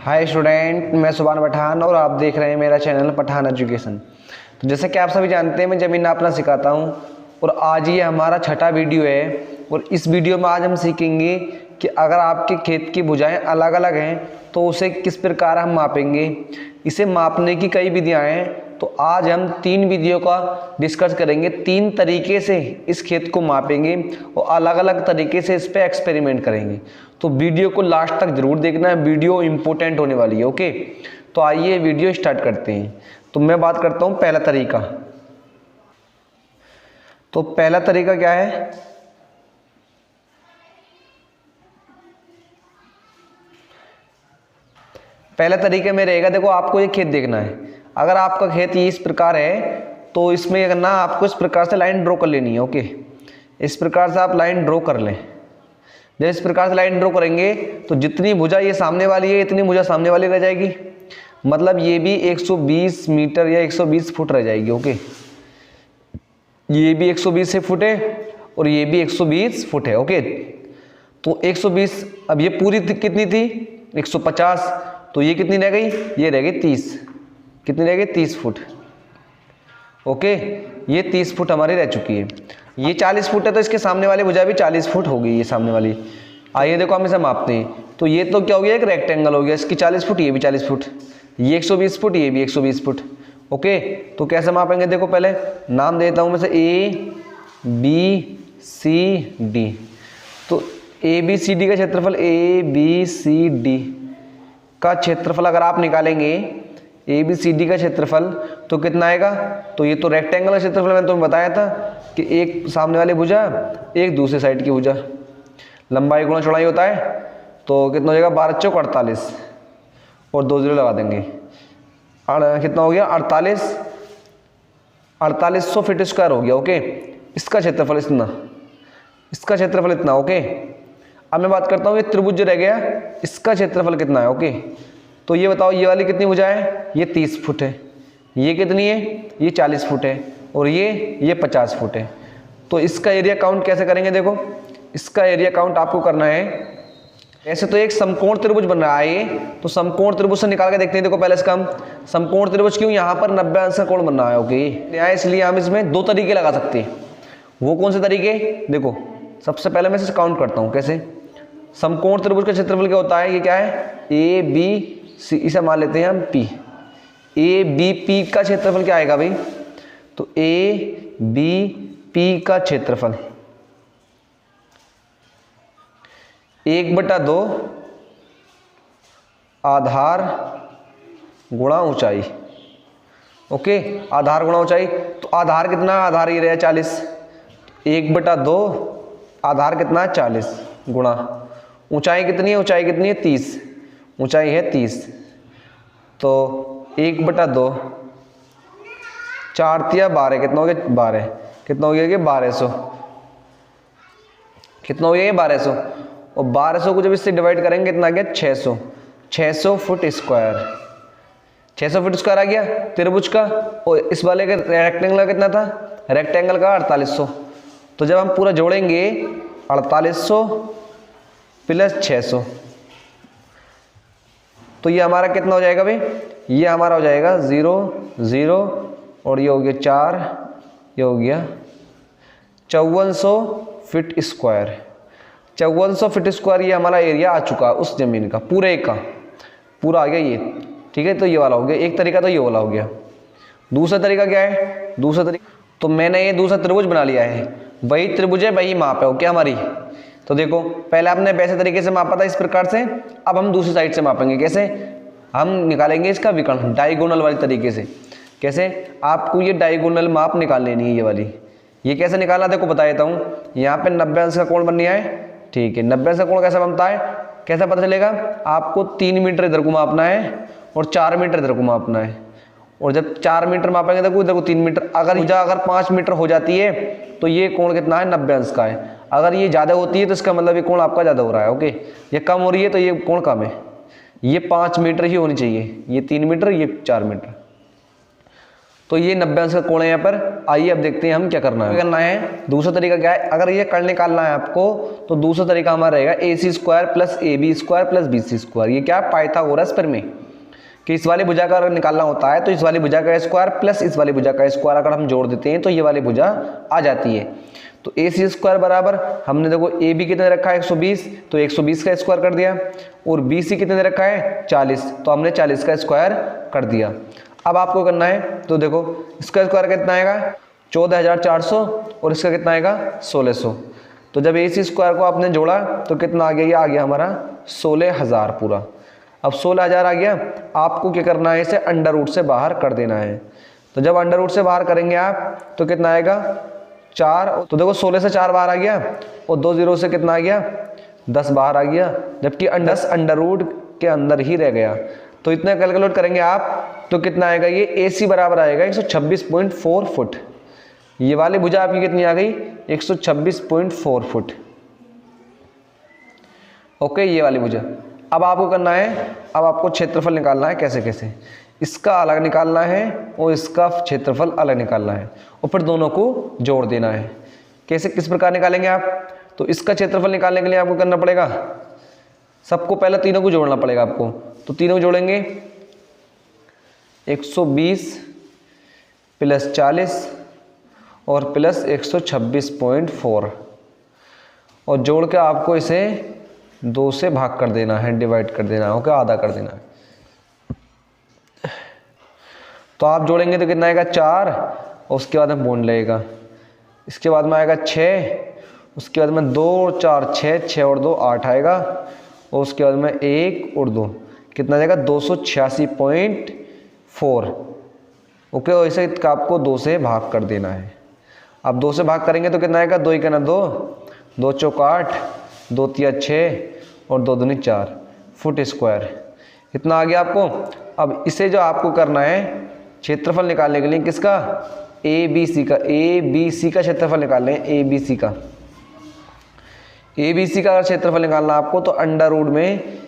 Hi student, मैं सुभान पठान और आप देख रहे हैं मेरा चैनल पठान एजुकेशन। तो जैसे कि आप सभी जानते हैं, मैं ज़मीन नापना सिखाता हूं और आज ये हमारा छठा वीडियो है। और इस वीडियो में आज हम सीखेंगे कि अगर आपके खेत की भुजाएं अलग अलग हैं तो उसे किस प्रकार हम मापेंगे। इसे मापने की कई विधियाँ हैं, तो आज हम 3 विधियों का डिस्कस करेंगे। 3 तरीके से इस खेत को मापेंगे और अलग अलग तरीके से इस पर एक्सपेरिमेंट करेंगे। तो वीडियो को लास्ट तक जरूर देखना है, वीडियो इंपॉर्टेंट होने वाली है। ओके, तो आइए वीडियो स्टार्ट करते हैं। तो मैं बात करता हूँ पहला तरीका। तो पहला तरीका क्या है? पहला तरीके में रहेगा, देखो आपको ये खेत देखना है। अगर आपका खेत ये इस प्रकार है तो इसमें ये करना, आपको इस प्रकार से लाइन ड्रॉ कर लेनी है। ओके, इस प्रकार से आप लाइन ड्रॉ कर लें। जब इस प्रकार से लाइन ड्रॉ करेंगे तो जितनी भुजा ये सामने वाली है इतनी भुजा सामने वाली रह जाएगी। मतलब ये भी 120 मीटर या 120 फुट रह जाएगी। ओके, ये भी 120 फुट है और ये भी 120 फुट है। ओके, तो 120, अब ये पूरी कितनी थी? 150, तो ये कितनी रह गई? ये रह गई 30। कितनी रह गई? 30 फुट। ओके, ये 30 फुट हमारी रह चुकी है। ये 40 फुट है तो इसके सामने वाली भुजा भी 40 फुट हो गई, ये सामने वाली। आइए देखो हम इसे मापते हैं। तो ये तो क्या हो गया? एक रेक्टेंगल हो गया, इसकी 40 फुट, ये भी 40 फुट, ये 120 फुट, ये भी 120 फुट। ओके, तो कैसे मापेंगे? देखो पहले नाम देता हूँ मैं से A B C D। तो ABCD का क्षेत्रफल, ABCD का क्षेत्रफल अगर आप निकालेंगे, ABCD का क्षेत्रफल तो कितना आएगा? तो ये तो रेक्टेंगल का क्षेत्रफल मैंने तुम्हें बताया था कि एक सामने वाली भुजा, एक दूसरे साइड की भुजा, लंबाई गुणा चौड़ाई होता है। तो कितना हो जाएगा? 12 चौक 48 और 2 जीरो लगा देंगे। कितना हो गया? 4800 फीट स्क्वायर हो गया। ओके, इसका क्षेत्रफल इतना, इसका क्षेत्रफल इतना। ओके, अब मैं बात करता हूँ ये त्रिभुज जो रह गया, इसका क्षेत्रफल कितना है? ओके, तो ये बताओ, ये वाली कितनी भुजा है? ये 30 फुट है। ये कितनी है? ये 40 फुट है। और ये 50 फुट है। तो इसका एरिया काउंट कैसे करेंगे? देखो, इसका एरिया काउंट आपको करना है। ऐसे तो एक समकोण त्रिभुज बन रहा है ये, तो समकोण त्रिभुज से निकाल के देखते हैं। देखो पहले इसका हम समकोण त्रिभुज क्यों, यहाँ पर 90 अंश का कोण बन रहा है। ओके, इसलिए हम इसमें 2 तरीके लगा सकते हैं। वो कौन से तरीके? देखो, सबसे पहले मैं इसे काउंट करता हूँ। कैसे? समकोण त्रिभुज का क्षेत्रफल क्या होता है? ये क्या है? ABC, इसे मान लेते हैं हम P। ABP का क्षेत्रफल क्या आएगा भाई? तो ABP का क्षेत्रफल 1/2 आधार गुणा ऊंचाई। ओके, आधार गुणा ऊंचाई। तो आधार कितना? आधार ये रहा 40, 1/2 आधार कितना है? 40 गुणा ऊंचाई कितनी है? ऊंचाई कितनी है? 30। ऊंचाई है 30, तो 1/2 4 तिया 12, कितना हो गया? 12। कितना हो गया? 1200। कितना हो गया? 1200। और 1200 को जब इससे डिवाइड करेंगे कितना आ गया? 600। 600 फुट स्क्वायर। 600 फुट स्क्वायर आ गया त्रिभुज का। और इस वाले का रेक्टेंगल का कितना था? रेक्टेंगल का 4800। तो जब हम पूरा जोड़ेंगे 4800 प्लस 600, तो ये हमारा कितना हो जाएगा भाई? ये हमारा हो जाएगा 0 0 और ये हो गया 4, ये हो गया 5400 फीट स्क्वायर। 5400 फीट स्क्वायर ये हमारा एरिया आ चुका है उस जमीन का, पूरे का पूरा आ गया ये। ठीक है, तो ये वाला हो गया एक तरीका, तो ये वाला हो गया। दूसरा तरीका क्या है? दूसरा तरीका, तो मैंने ये दूसरा त्रिभुज बना लिया है, वही त्रिभुज है, वही माप है। ओके हमारी। तो देखो, पहले आपने वैसे तरीके से मापा था इस प्रकार से, अब हम दूसरी साइड से मापेंगे। कैसे? हम निकालेंगे इसका विकर्ण डायगोनल वाली तरीके से। कैसे? आपको ये डायगोनल माप निकाल लेनी है, ये वाली। ये कैसे निकालना? देखो बता देता हूँ। यहाँ पे 90 अंश का कोण बन गया है। ठीक है, 90 अंश का कोण कैसे बनता है? कैसे पता चलेगा? आपको 3 मीटर इधर को मापना है और 4 मीटर इधर को मापना है। और जब 4 मीटर मापेंगे तो इधर को 3 मीटर। अगर 5 मीटर हो जाती है तो ये कोण कितना है? 90 अंश का है। अगर ये ज़्यादा होती है तो इसका मतलब ये कोण आपका ज़्यादा हो रहा है। ओके, ये कम हो रही है तो ये कोण कम है। ये 5 मीटर ही होनी चाहिए, ये 3 मीटर, ये 4 मीटर। तो ये 90 अंश का कोण है यहाँ पर। आइए अब देखते हैं हम क्या करना है। दूसरा तरीका क्या है, अगर ये कर्ण निकालना है आपको तो दूसरा तरीका हमारा रहेगा AC square plus AB square plus BC square. ये क्या, पाइथागोरस प्रमेय, कि इस वाली भुजा का अगर निकालना होता है तो इस वाली भुजा का स्क्वायर प्लस इस वाली भुजा का स्क्वायर अगर हम जोड़ देते हैं तो ये वाली भुजा आ जाती है। तो AC स्क्वायर बराबर, हमने देखो AB कितने रखा है 120, तो 120 का स्क्वायर कर दिया, और BC कितने रखा है 40, तो हमने 40 का स्क्वायर कर दिया। अब आपको करना है, तो देखो इसका स्क्वायर कितना आएगा 14,400 और इसका कितना आएगा 1,600। तो जब AC स्क्वायर को आपने जोड़ा तो कितना आ गया, ये आ गया हमारा 16,000 पूरा। अब 16,000 आ गया, आपको क्या करना है, इसे अंडर रूट से बाहर कर देना है। तो जब अंडर रूट से बाहर करेंगे आप तो कितना आएगा 4, तो देखो 16 से 4 बाहर आ गया और 2 0 से कितना आ गया 10 बाहर आ गया, जबकि 10 अंडर रूट के अंदर ही रह गया। तो इतना कैलकुलेट करेंगे आप तो कितना आएगा, ये AC बराबर आएगा 126.4 फुट। ये वाली भुजा आपकी कितनी आ गई 126.4 फुट। ओके, ये वाली भुजा। अब आपको करना है, अब आपको क्षेत्रफल निकालना है। कैसे कैसे, इसका अलग निकालना है और इसका क्षेत्रफल अलग निकालना है और फिर दोनों को जोड़ देना है। कैसे, किस प्रकार निकालेंगे आप, तो इसका क्षेत्रफल निकालने के लिए आपको करना पड़ेगा, सबको पहले तीनों को जोड़ना पड़ेगा आपको। तो तीनों को जोड़ेंगे 120 प्लस 40 और प्लस 126.4 और जोड़ के आपको इसे 2 से भाग कर देना है, डिवाइड कर देना है, ओके, आधा कर देना है। तो आप जोड़ेंगे तो कितना आएगा 4 और उसके बाद में बॉन्ड लगेगा, इसके बाद में आएगा 6, उसके बाद में 2 और 4 6 और 2 8 आएगा, और उसके बाद में 1 और 2 कितना जाएगा 286.4। ओके, और इसे आपको 2 से भाग कर देना है। अब 2 से भाग करेंगे तो कितना आएगा, 2 1 2, 2 चौक 8, 2 3 6 और 2 दूनी 4 फुट स्क्वायर। इतना आ गया आपको। अब इसे जो आपको करना है क्षेत्रफल निकालने के लिए, किसका, ABC का क्षेत्रफल निकालना है। ABC का अगर क्षेत्रफल निकालना आपको तो अंडर रूट में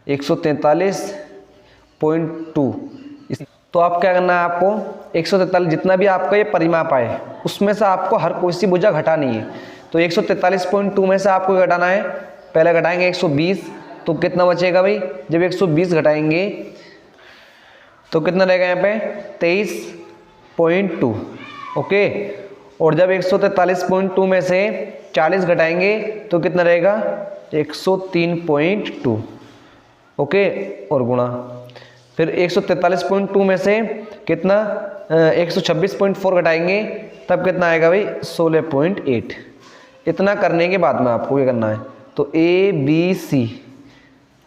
143.2। तो आप क्या करना है, आपको 143 जितना भी आपका ये परिमाप आए उसमें से आपको हर कोई सी भुजा घटानी है। तो 143.2 में से आपको घटाना है, पहले घटाएंगे 120, तो कितना बचेगा भाई, जब 120 घटाएंगे तो कितना रहेगा यहाँ पे 23.2। ओके, और जब 143.2 में से 40 घटाएंगे तो कितना रहेगा 103.2। ओके, और गुणा, फिर 143.2 में से कितना 126.4 घटाएंगे तब कितना आएगा भाई 16.8। इतना करने के बाद में आपको क्या करना है, तो ABC,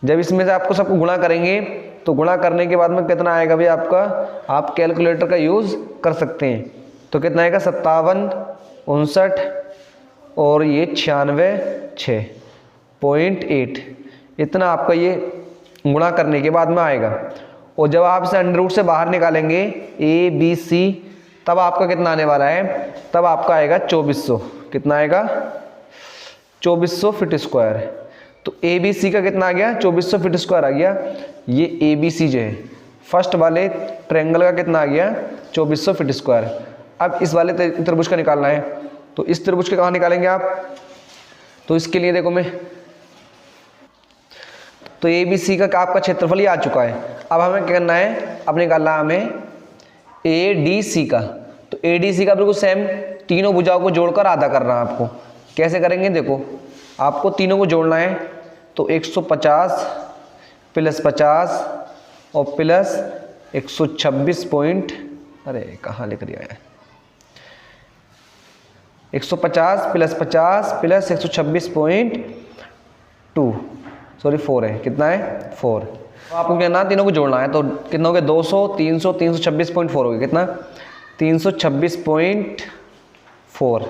जब इसमें से आपको सबको गुणा करेंगे तो गुणा करने के बाद में कितना आएगा भाई आपका, आप कैलकुलेटर का यूज़ कर सकते हैं। तो कितना आएगा 57, 59 और ये 96.8। इतना आपका ये गुणा करने के बाद में आएगा। और जब आप इसे अंडर रूट से बाहर निकालेंगे ABC, तब आपका कितना आने वाला है, तब आपका आएगा 2400। कितना आएगा 2400 फीट स्क्वायर। तो ABC का कितना आ गया 2400 फीट स्क्वायर आ गया। ये ABC जो है फर्स्ट वाले ट्रायंगल का कितना आ गया 2400 फीट स्क्वायर। अब इस वाले त्रिभुज का निकालना है, तो इस त्रिभुज के कहाँ निकालेंगे आप, तो इसके लिए देखो मैं, तो ABC का आपका क्षेत्रफल ही आ चुका है। अब हमें क्या करना है, अब निकालना है हमें ADC का। तो ADC का बिल्कुल सेम, तीनों भुजाओं को जोड़कर आधा करना है आपको। कैसे करेंगे, देखो आपको तीनों को जोड़ना है, तो 150 प्लस 50 और प्लस 126 पॉइंट, अरे कहाँ लिख दिया है, 150 प्लस 50 प्लस 126.2, सॉरी 4 है, कितना है 4। तो आपको क्या ना तीनों को जोड़ना है, तो कितना हो गया 200, 300, 326.4 हो गया, कितना 326.4।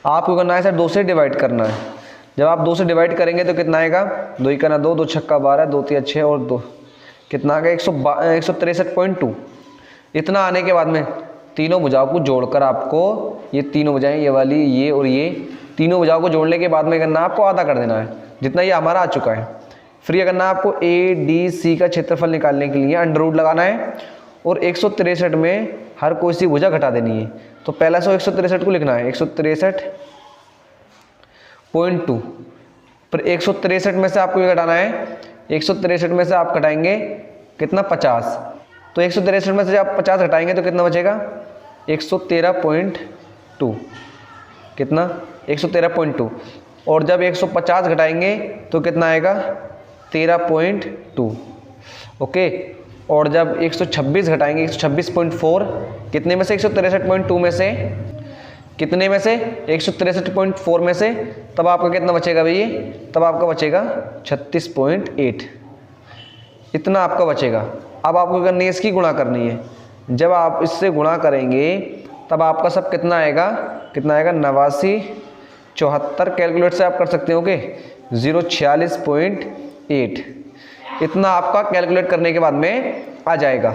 आपको करना है सर 2 से डिवाइड करना है। जब आप 2 से डिवाइड करेंगे तो कितना आएगा, 2 1 2, 2 6 12, 2 3 6 और 2, कितना आ गया 163.2। इतना आने के बाद में तीनों भुजाओं को जोड़कर आपको ये तीनों भुजाएं, ये वाली, ये और ये तीनों भुजाओं को जोड़ने के बाद में करना आपको आधा कर देना है, जितना ये हमारा आ चुका है। फिर ये करना आपको ADC का क्षेत्रफल निकालने के लिए अंडर रूट लगाना है और 163 में हर कोई सी भुजा घटा देनी है। तो पहला 163 को लिखना है 163.2, पर 163 में से आपको ये घटाना है, 163 में से आप घटाएंगे कितना 50, तो 163 में से आप 50 घटाएंगे तो कितना बचेगा 113.2, कितना 113.2, और जब 150 घटाएंगे तो कितना आएगा 13.2, ओके। और जब 126 घटाएंगे 126.4, कितने में से 163.2 में से, कितने में से 163.4 में से, तब आपका कितना बचेगा भैया, तब आपका बचेगा 36.8, इतना आपका बचेगा। अब आपको करनी है इसकी गुणा करनी है, जब आप इससे गुणा करेंगे तब आपका सब कितना आएगा, कितना आएगा 89, 74, कैलकुलेट से आप कर सकते हो कि 046.8, इतना आपका कैलकुलेट करने के बाद में आ जाएगा।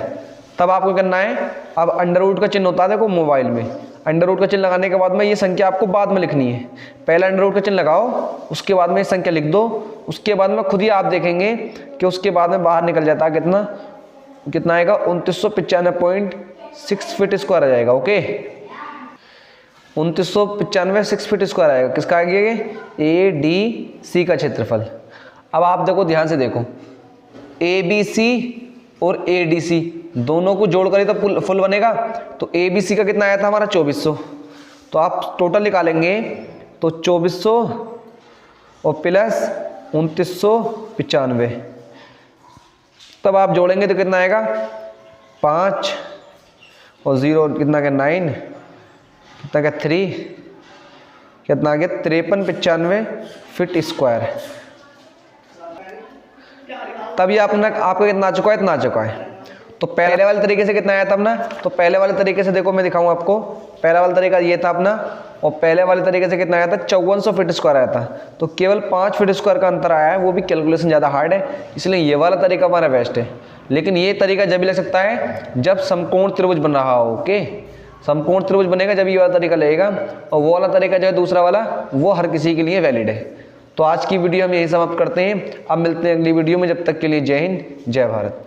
तब आपको करना है, अब अंडर रूट का चिन्ह होता है देखो मोबाइल में, अंडर रूट का चिन्ह लगाने के बाद में ये संख्या आपको बाद में लिखनी है, पहले अंडर रूट का चिन्ह लगाओ, उसके बाद में ये संख्या लिख दो, उसके बाद में खुद ही आप देखेंगे कि उसके बाद में बाहर निकल जाता है कितना, कितना आएगा 2995.6 फीट स्क्वायर आ जाएगा, ओके। 2995 6 फीट स्क्वायर आएगा, किसका आएगा ADC का क्षेत्रफल। अब आप देखो ध्यान से देखो, ABC और ADC दोनों को जोड़ कर ही तो फुल बनेगा, तो ABC का कितना आया था हमारा 2400, तो आप टोटल निकालेंगे तो 2400 और प्लस 2995, तब आप जोड़ेंगे तो कितना आएगा 5 और 0 कितना क्या 9, कितना क्या 3, कितना आ गया 5395 फीट स्क्वायर। तभी आपने आपका कितना आ चुका है, इतना आ चुका है। तो पहले वाले तरीके से कितना आया था अपना, तो पहले वाले तरीके से देखो मैं दिखाऊं आपको, पहला वाला तरीका ये था अपना, और पहले वाले तरीके से कितना आया था 5400 फीट स्क्वायर आया था, तो केवल 5 फीट स्क्वायर का अंतर आया है, वो भी कैलकुलेशन ज़्यादा हार्ड है, इसलिए ये वाला तरीका हमारा बेस्ट है। लेकिन ये तरीका जब भी लग सकता है जब समकोण त्रिभुज बन रहा हो, ओके, समकोण त्रिभुज बनेगा जब ये वाला तरीका लगेगा, और वो वाला तरीका जो है दूसरा वाला वो हर किसी के लिए वैलिड है। तो आज की वीडियो हम यही समाप्त करते हैं, अब मिलते हैं अगली वीडियो में, जब तक के लिए जय हिंद जय भारत।